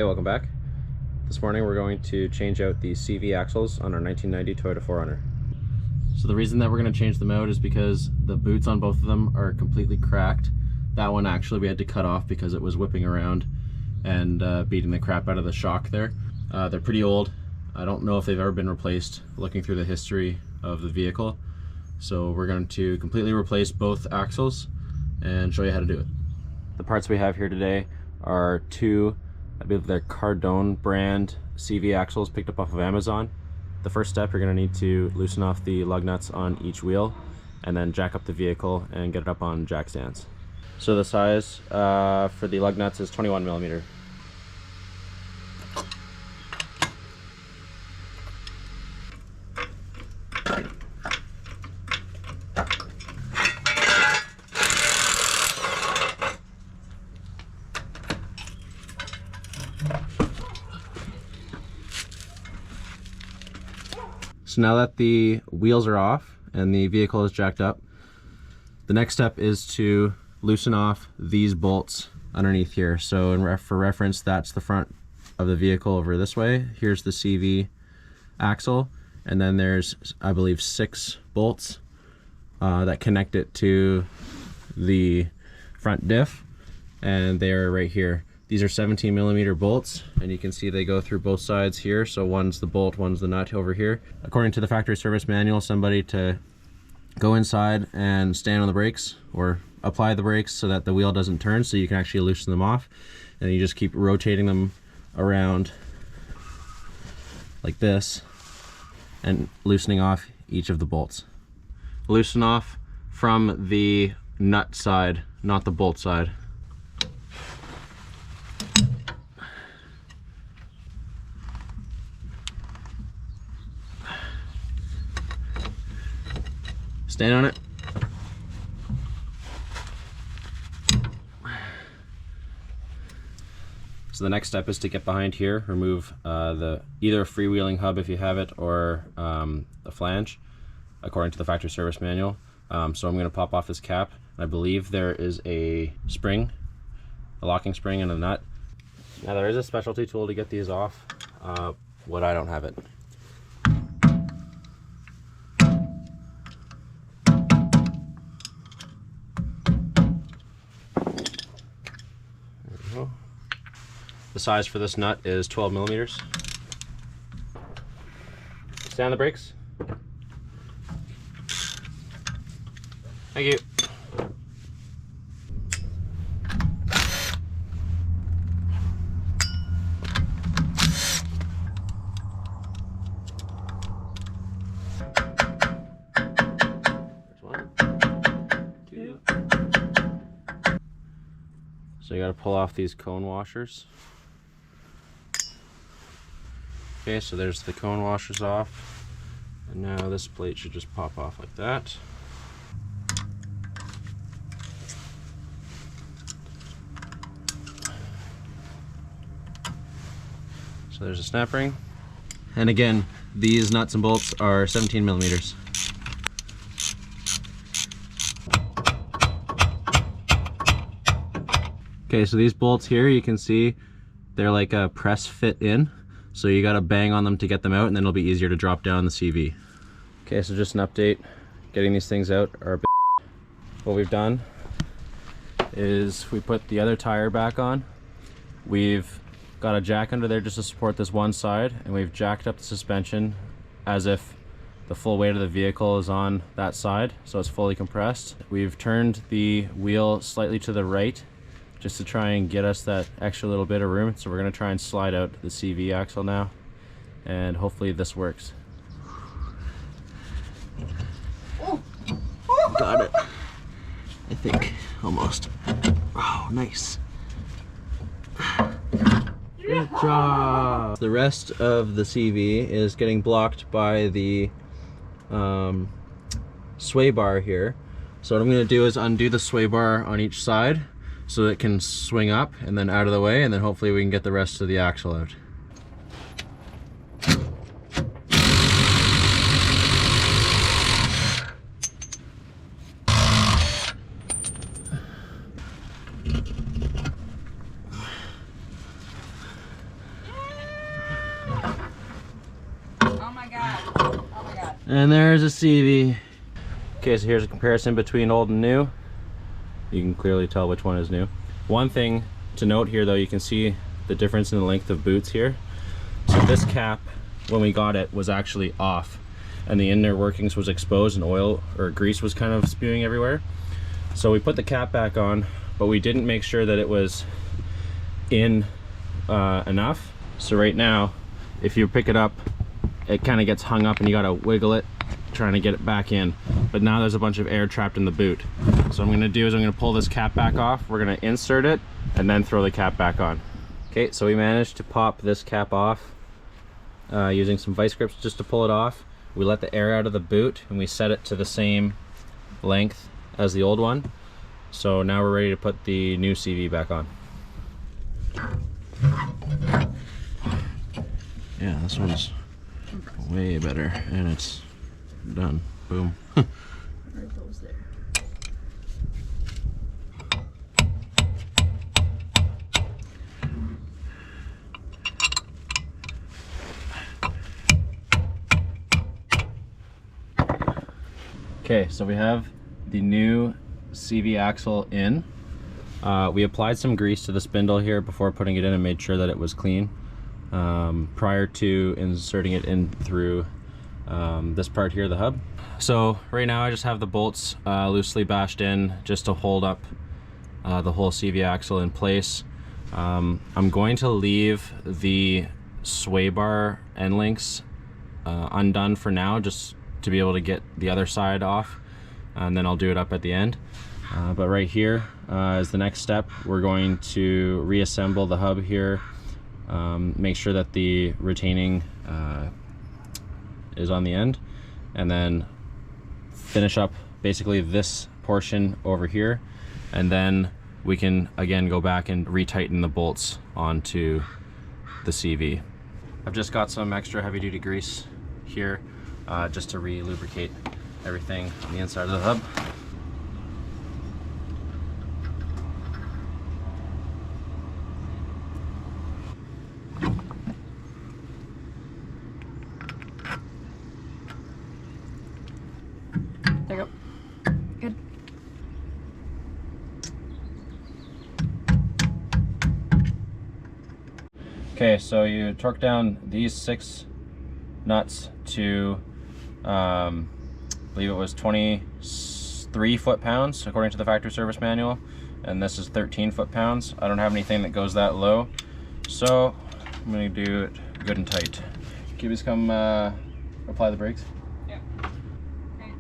Welcome back. This morning we're going to change out the CV axles on our 1990 Toyota 4Runner. So the reason that we're going to change them out is because the boots on both of them are completely cracked. That one actually we had to cut off because it was whipping around and beating the crap out of the shock there. They're pretty old. I don't know if they've ever been replaced looking through the history of the vehicle. So we're going to completely replace both axles and show you how to do it. The parts we have here today are two, I believe they're Cardone brand CV axles picked up off of Amazon. The first step, you're going to need to loosen off the lug nuts on each wheel and then jack up the vehicle and get it up on jack stands. So the size for the lug nuts is 21 millimeter. So now that the wheels are off and the vehicle is jacked up, the next step is to loosen off these bolts underneath here. So for reference, that's the front of the vehicle over this way. Here's the CV axle, and then there's, I believe, 6 bolts that connect it to the front diff, and they're right here. These are 17 millimeter bolts, and you can see they go through both sides here. So one's the bolt, one's the nut over here. According to the factory service manual, somebody to go inside and stand on the brakes or apply the brakes so that the wheel doesn't turn, so you can actually loosen them off. And you just keep rotating them around like this and loosening off each of the bolts. Loosen off from the nut side, not the bolt side. Stand on it. So the next step is to get behind here, remove either a freewheeling hub if you have it, or a flange, according to the factory service manual. So I'm going to pop off this cap. I believe there is a spring, a locking spring and a nut. Now there is a specialty tool to get these off, but I don't have it. The size for this nut is 12 millimeters. Stand on the brakes. Thank you. There's 1, 2. So you got to pull off these cone washers. Okay, so there's the cone washers off, and now this plate should just pop off like that. So there's a snap ring, and again, these nuts and bolts are 17 millimeters. Okay, so these bolts here, you can see they're like a press fit in. So you gotta bang on them to get them out, and then it'll be easier to drop down the CV. Okay, so just an update. Getting these things out are a bit. What we've done is we put the other tire back on. We've got a jack under there just to support this one side, and we've jacked up the suspension as if the full weight of the vehicle is on that side, so it's fully compressed. We've turned the wheel slightly to the right just to try and get us that extra little bit of room. So we're going to try and slide out the CV axle now, and hopefully this works. Got it, I think, almost. Oh, nice. Good job. The rest of the CV is getting blocked by the sway bar here. So what I'm going to do is undo the sway bar on each side, so it can swing up and then out of the way, and then hopefully we can get the rest of the axle out. And there's a CV. Okay, so here's a comparison between old and new. You can clearly tell which one is new. One thing to note here though, you can see the difference in the length of boots here. So this cap, when we got it, was actually off and the inner workings was exposed and oil or grease was kind of spewing everywhere. So we put the cap back on, but we didn't make sure that it was in enough. So right now, if you pick it up, it kind of gets hung up and you gotta wiggle it, trying to get it back in. But now there's a bunch of air trapped in the boot. So what I'm gonna do is I'm gonna pull this cap back off, we're gonna insert it, and then throw the cap back on. Okay, so we managed to pop this cap off using some vice grips just to pull it off. We let the air out of the boot and we set it to the same length as the old one. So now we're ready to put the new CV back on. Yeah, this one's way better and it's done. Boom. Okay, so we have the new CV axle in. We applied some grease to the spindle here before putting it in and made sure that it was clean prior to inserting it in through this part here, the hub. So right now I just have the bolts loosely bashed in just to hold up the whole CV axle in place. I'm going to leave the sway bar end links undone for now, just to be able to get the other side off, and then I'll do it up at the end. But right here is the next step. We're going to reassemble the hub here, make sure that the retaining is on the end, and then finish up basically this portion over here, and then we can again go back and retighten the bolts onto the CV. I've just got some extra heavy-duty grease here just to re-lubricate everything on the inside of the hub. There you go. Good. Okay, so you torque down these 6 nuts to I believe it was 23 foot-pounds according to the factory service manual, and this is 13 foot-pounds. I don't have anything that goes that low, so I'm going to do it good and tight. Can you just come apply the brakes? Yeah. Okay.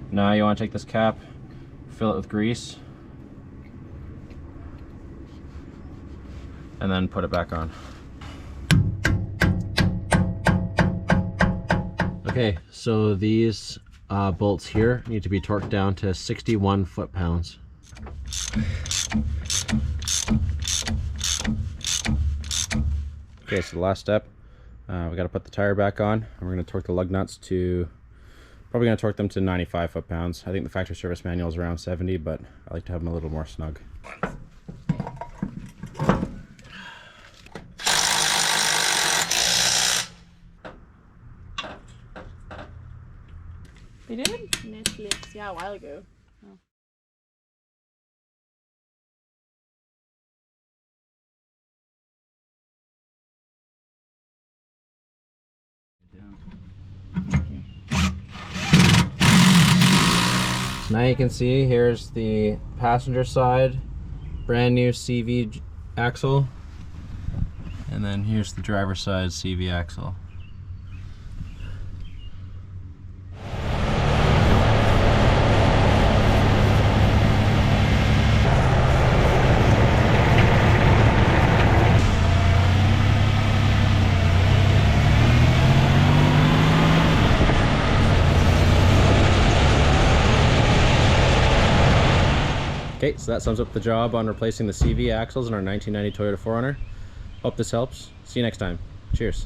Now you want to take this cap, fill it with grease, and then put it back on. Okay, so these bolts here need to be torqued down to 61 foot-pounds. Okay, so the last step, we got to put the tire back on, and we're going to torque the lug nuts to, probably going to torque them to 95 foot-pounds. I think the factory service manual is around 70, but I like to have them a little more snug. They did Netflix, yeah, a while ago. Oh. So now you can see here's the passenger side, brand new CV axle, and then here's the driver's side CV axle. Okay, so that sums up the job on replacing the CV axles in our 1990 Toyota 4Runner. Hope this helps. See you next time. Cheers.